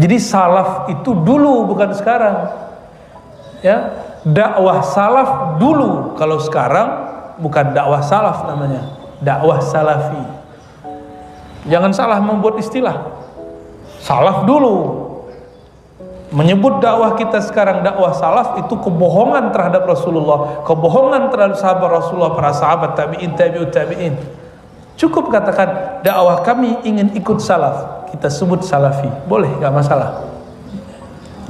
Jadi salaf itu dulu, bukan sekarang. Ya, dakwah salaf dulu. Kalau sekarang bukan dakwah salaf namanya, dakwah salafi. Jangan salah membuat istilah. Salaf dulu. Menyebut dakwah kita sekarang dakwah salaf itu kebohongan terhadap Rasulullah, kebohongan terhadap sahabat Rasulullah, para sahabat, tabi'in, tabi'ut tabi'in. Cukup katakan dakwah kami ingin ikut salaf, kita sebut salafi, boleh, gak masalah.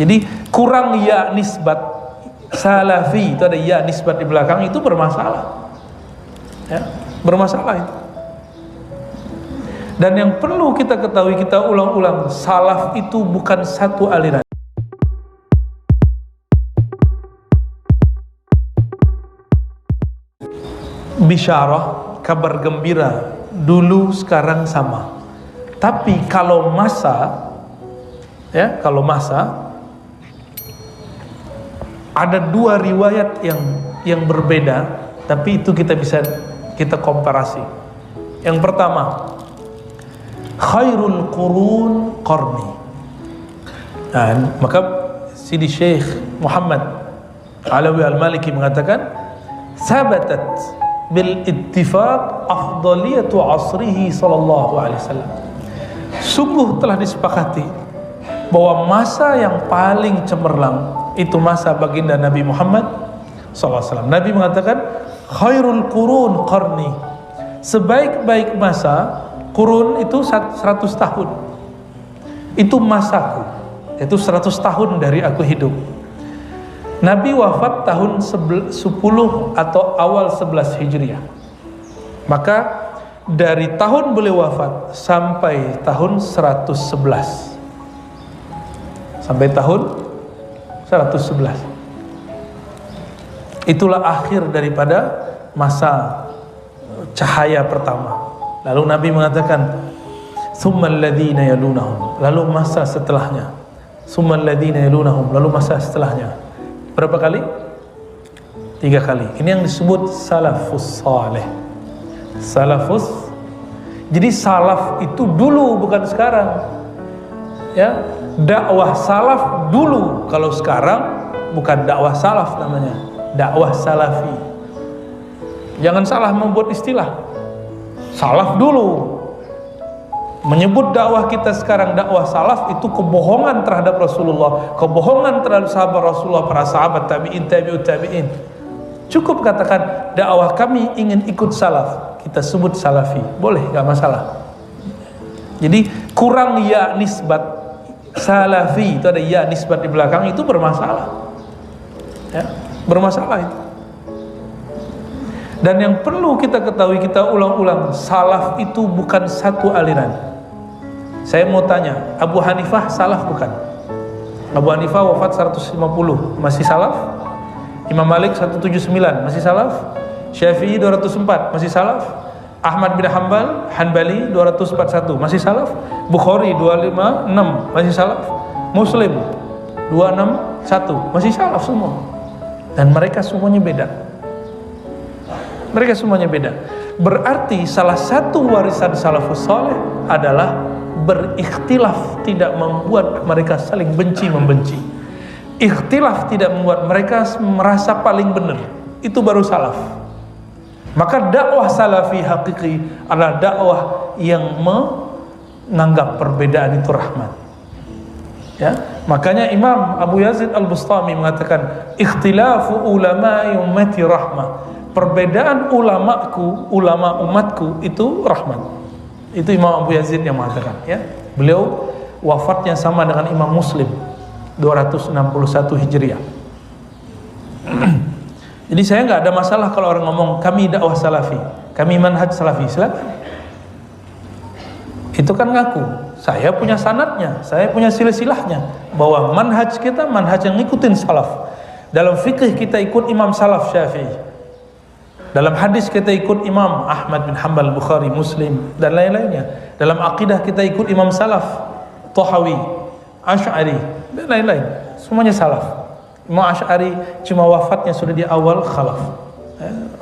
Jadi kurang ya nisbat salafi, itu ada ya nisbat di belakang, itu bermasalah. Ya, bermasalah itu. Dan yang perlu kita ketahui, kita ulang-ulang, salaf itu bukan satu aliran. Bisyarah, kabar gembira, dulu sekarang sama. Tapi kalau masa, ya, kalau masa ada dua riwayat yang berbeda, tapi itu kita bisa kita komparasi. Yang pertama, khairul qurun qarni. Dan maka Sidi Syekh Muhammad Alawi Al-Maliki mengatakan, sabatat bil ittifaq afdaliyatu asrihi sallallahu alaihi wasallam. Sungguh telah disepakati bahwa masa yang paling cemerlang itu masa baginda Nabi Muhammad sallallahu alaihi wasallam. Nabi mengatakan, khairul qurun qarni. Sebaik-baik masa, qurun itu 100 tahun. Itu masaku. Itu 100 tahun dari aku hidup. Nabi wafat tahun 10 atau awal 11 Hijriah. Maka dari tahun beliau wafat sampai tahun 111. Sampai tahun 111. Itulah akhir daripada masa cahaya pertama. Lalu Nabi mengatakan, tsummal ladzina yalunahum, lalu masa setelahnya. Tsummal ladzina yalunahum, lalu masa setelahnya. Berapa kali? 3 kali. Ini yang disebut salafus saleh. Salafus. Jadi salaf itu dulu, bukan sekarang. Ya, dakwah salaf dulu. Kalau sekarang bukan dakwah salaf namanya, dakwah salafi. Jangan salah membuat istilah. Salaf dulu. Menyebut dakwah kita sekarang dakwah salaf itu kebohongan terhadap Rasulullah, kebohongan terhadap sahabat Rasulullah, para sahabat, tabi'in, tabi'ut tabi'in. Cukup katakan dakwah kami ingin ikut salaf, kita sebut salafi, boleh, gak masalah. Jadi kurang ya nisbat salafi, itu ada ya nisbat di belakang, itu bermasalah. Ya, bermasalah itu. Dan yang perlu kita ketahui, kita ulang-ulang, salaf itu bukan satu aliran. Saya mau tanya, Abu Hanifah salaf bukan? Abu Hanifah wafat 150, masih salaf? Imam Malik 179, masih salaf? Syafi'i 204, masih salaf? Ahmad bin Hanbal, Hanbali 241, masih salaf? Bukhari 256, masih salaf? Muslim 261, masih salaf semua. Dan mereka semuanya beda. Mereka semuanya beda. Berarti salah satu warisan salafus saleh adalah berikhtilaf tidak membuat mereka saling benci membenci. Ikhtilaf tidak membuat mereka merasa paling benar. Itu baru salaf. Maka dakwah salafi hakiki adalah dakwah yang menganggap perbedaan itu rahmat. Ya, makanya Imam Abu Yazid Al-Bustami mengatakan, ikhtilafu ulama'i ummati rahmah. Perbedaan ulamaku, ulama umatku itu rahmat. Itu Imam Abu Yazid yang mengatakan, ya. Beliau wafatnya sama dengan Imam Muslim 261 Hijriah. Jadi saya nggak ada masalah kalau orang ngomong kami dakwah salafi, kami manhaj salafi, silakan. Itu kan ngaku, saya punya sanadnya, saya punya silsilahnya, bahwa manhaj kita manhaj yang ngikutin salaf. Dalam fikih kita ikut Imam Salaf Syafi'i. Dalam hadis kita ikut Imam Ahmad bin Hanbal, Bukhari, Muslim, dan lain-lainnya. Dalam akidah kita ikut Imam Salaf, Tahawi, Asy'ari, dan lain-lain. Semuanya salaf. Imam Asy'ari cuma wafatnya sudah di awal khalaf,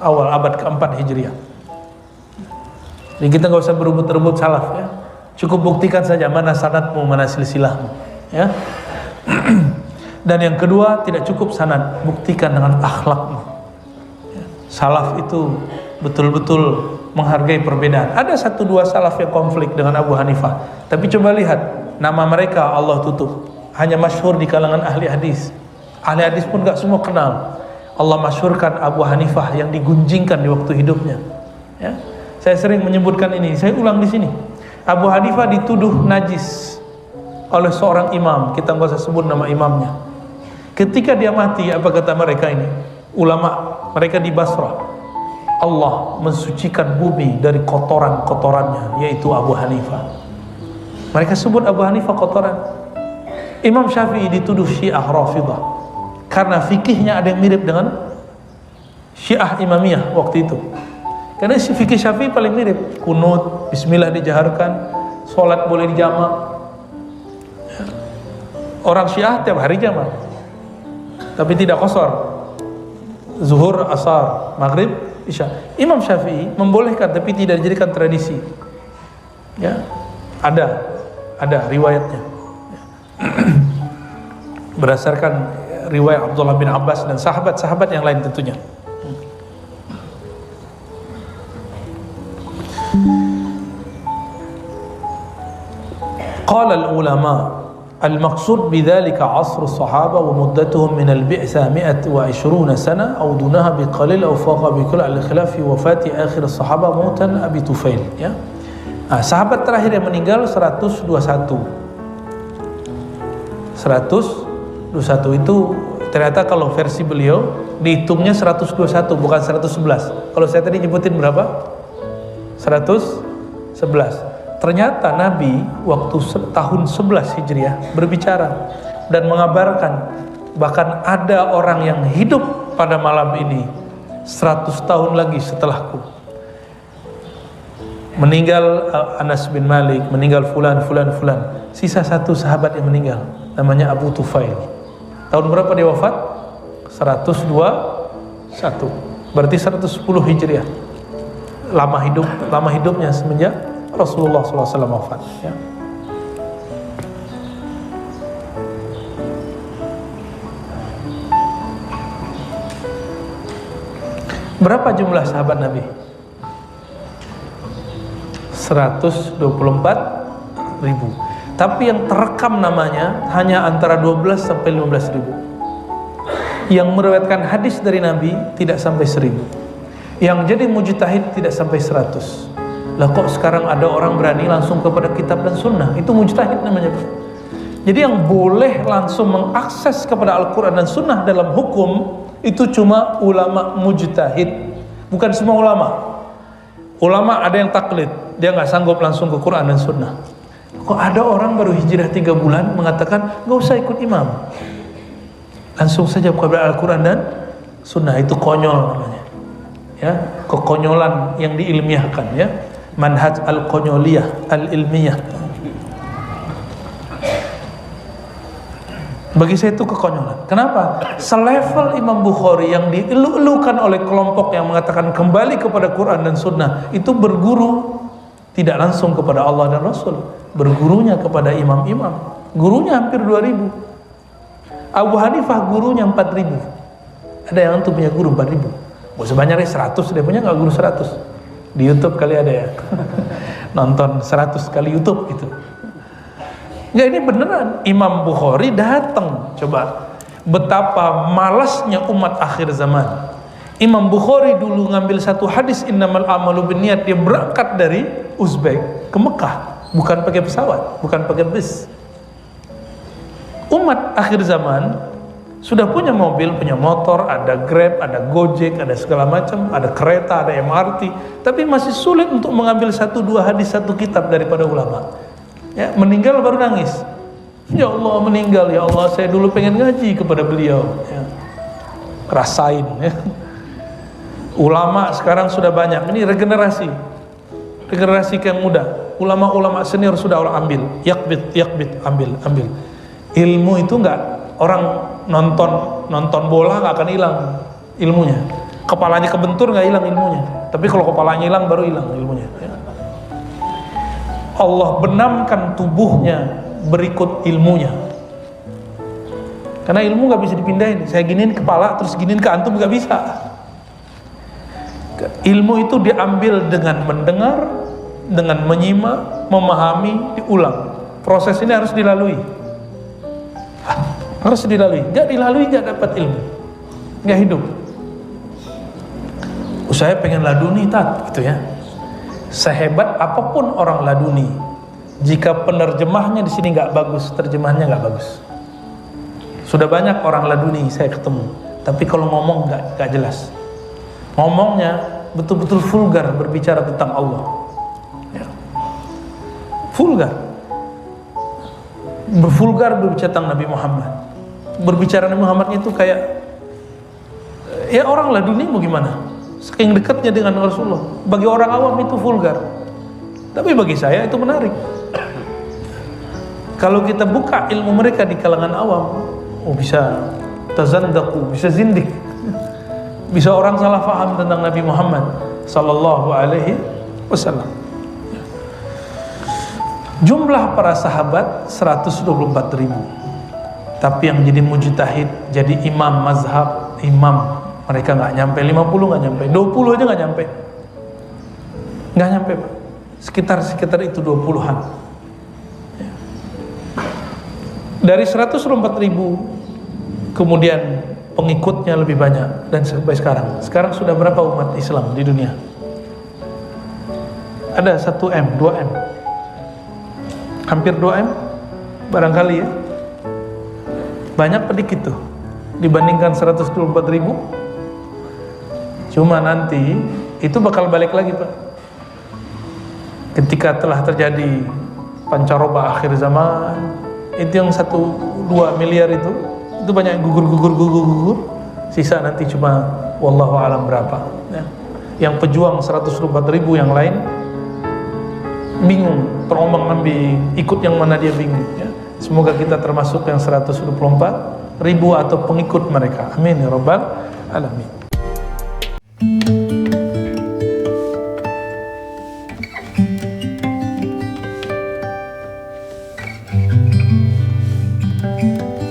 awal abad keempat Hijriah. Jadi kita nggak usah berebut-rebut salaf, ya. Cukup buktikan saja mana sanadmu, mana silsilahmu. ya. Dan yang kedua, tidak cukup sanad, buktikan dengan akhlakmu. Salaf itu betul-betul menghargai perbedaan. Ada 1-2 salaf yang konflik dengan Abu Hanifah, tapi coba lihat, nama mereka Allah tutup, hanya masyhur di kalangan ahli hadis. Ahli hadis pun gak semua kenal. Allah masyhurkan Abu Hanifah yang digunjingkan di waktu hidupnya, ya. Saya sering menyebutkan ini, saya ulang di sini. Abu Hanifah dituduh najis oleh seorang imam, kita nggak usah sebut nama imamnya. Ketika dia mati, apa kata mereka ini? Ulama mereka di Basrah, Allah mensucikan bumi dari kotoran-kotorannya, yaitu Abu Hanifah. Mereka sebut Abu Hanifah kotoran. Imam Syafi'i dituduh Syiah Rafidah karena fikihnya ada yang mirip dengan Syiah Imamiyah waktu itu. Karena fikih Syafi'i paling mirip, kunut, bismillah dijaharkan, sholat boleh dijamak. Orang Syiah tiap hari jamak, tapi tidak qasar, zuhur, asar, maghrib, isya. Imam Syafi'i membolehkan tapi tidak dijadikan tradisi, ya. Ada riwayatnya, berdasarkan riwayat Abdullah bin Abbas dan sahabat-sahabat yang lain tentunya. Qala al-ulama al-maqsud bidzalika 'asr as-sahabah wa muddatuhum min al-bi'tsah 120 sana aw dunaha biqalil aw faqa bi kull al-khilaf fi wafati akhir as-sahabah mautan Abi Tufail, ya. Sahabat terakhir yang meninggal 121 itu ternyata kalau versi beliau dihitungnya 121 bukan 111. Kalau saya tadi nyebutin berapa? 111. Ternyata Nabi waktu tahun 11 Hijriah berbicara dan mengabarkan, bahkan ada orang yang hidup pada malam ini 100 tahun lagi setelahku. Meninggal Anas bin Malik, meninggal fulan. Sisa 1 sahabat yang meninggal, namanya Abu Tufail. Tahun berapa dia wafat? 121. Berarti 110 Hijriah. Lama hidupnya semenjak Rasulullah SAW wafat, ya. Berapa jumlah sahabat Nabi? 124.000. Tapi yang terekam namanya hanya antara 12 sampai 15.000. Yang meriwayatkan hadis dari Nabi tidak sampai 1.000. Yang jadi mujtahid tidak sampai 100. Lah kok sekarang ada orang berani langsung kepada kitab dan sunnah? Itu mujtahid namanya. Jadi yang boleh langsung mengakses kepada Al-Quran dan sunnah dalam hukum itu cuma ulama mujtahid, bukan semua ulama. Ulama ada yang taklid, dia nggak sanggup langsung ke Quran dan sunnah. Kok ada orang baru hijrah 3 bulan mengatakan nggak usah ikut imam, langsung saja kepada Al-Quran dan sunnah. Itu konyol namanya, ya, kekonyolan yang diilmiahkan, ya. Manhaj al-konyoliyah al-ilmiyah. Bagi saya itu kekonyolan. Kenapa? Selevel Imam Bukhari yang dielu-elukan oleh kelompok yang mengatakan kembali kepada Quran dan Sunnah, itu berguru tidak langsung kepada Allah dan Rasul, bergurunya kepada imam-imam. Gurunya hampir 2.000. Abu Hanifah gurunya 4.000. Ada yang antum punya guru 4.000? Gak sebanyak 100, dia punya gak guru 100? Di YouTube kali ada ya. Nonton 100 kali YouTube gitu. Ya ini beneran. Imam Bukhari datang. Coba betapa malasnya umat akhir zaman. Imam Bukhari dulu ngambil satu hadis innamal a'malu binniyat, dia berangkat dari Uzbek ke Mekah, bukan pakai pesawat, bukan pakai bus. Umat akhir zaman sudah punya mobil, punya motor, ada Grab, ada Gojek, ada segala macam, ada kereta, ada MRT, tapi masih sulit untuk mengambil 1-2 hadis satu kitab daripada ulama. Ya, meninggal baru nangis. Ya Allah, meninggal, ya Allah, saya dulu pengen ngaji kepada beliau. Ya. Rasain. Ya. Ulama sekarang sudah banyak. Ini regenerasi yang muda. Ulama-ulama senior sudah orang ambil. Yakbit, ambil. Ilmu itu enggak. Orang nonton bola nggak akan hilang ilmunya. Kepalanya kebentur nggak hilang ilmunya. Tapi kalau kepalanya hilang baru hilang ilmunya. Ya. Allah benamkan tubuhnya berikut ilmunya. Karena ilmu nggak bisa dipindahin. Saya giniin kepala terus giniin ke antum, nggak bisa. Ilmu itu diambil dengan mendengar, dengan menyimak, memahami, diulang. Proses ini harus dilalui. Harus dilalui. Nggak dilalui nggak dapat ilmu, nggak hidup. Saya pengen laduni gitu ya. Sehebat apapun orang laduni, jika penerjemahnya di sini nggak bagus, terjemahannya nggak bagus. Sudah banyak orang laduni saya ketemu, tapi kalau ngomong nggak jelas. Ngomongnya betul-betul vulgar berbicara tentang Allah. Ya. Vulgar berbicara tentang Nabi Muhammad. Berbicara Nabi Muhammad itu kayak ya orang laduni mau gimana? Saking dekatnya dengan Rasulullah. Bagi orang awam itu vulgar, tapi bagi saya itu menarik. Kalau kita buka ilmu mereka di kalangan awam, bisa tazandaku, bisa zindik, bisa orang salah faham tentang Nabi Muhammad sallallahu alaihi wasallam. Jumlah para sahabat 124.000. Tapi yang jadi mujtahid, jadi imam mazhab, imam, mereka nggak nyampe 50, nggak nyampe 20 aja nggak nyampe, Pak. Sekitar itu 20-an. Dari 124.000, kemudian pengikutnya lebih banyak, dan sampai sekarang sudah berapa umat Islam di dunia? Ada 1M, 2M, hampir 2M barangkali ya. Banyak sedikit tuh dibandingkan 124.000. Cuma nanti itu bakal balik lagi, Pak. Ketika telah terjadi pancaroba akhir zaman, itu yang 1-2 miliar itu banyak yang gugur. Sisa nanti cuma wallahu alam berapa ya. Yang pejuang 124.000 yang lain bingung, terombang-ambing, ikut yang mana dia bingung ya. Semoga kita termasuk yang 124.000 atau pengikut mereka. Amin ya rabbal alamin.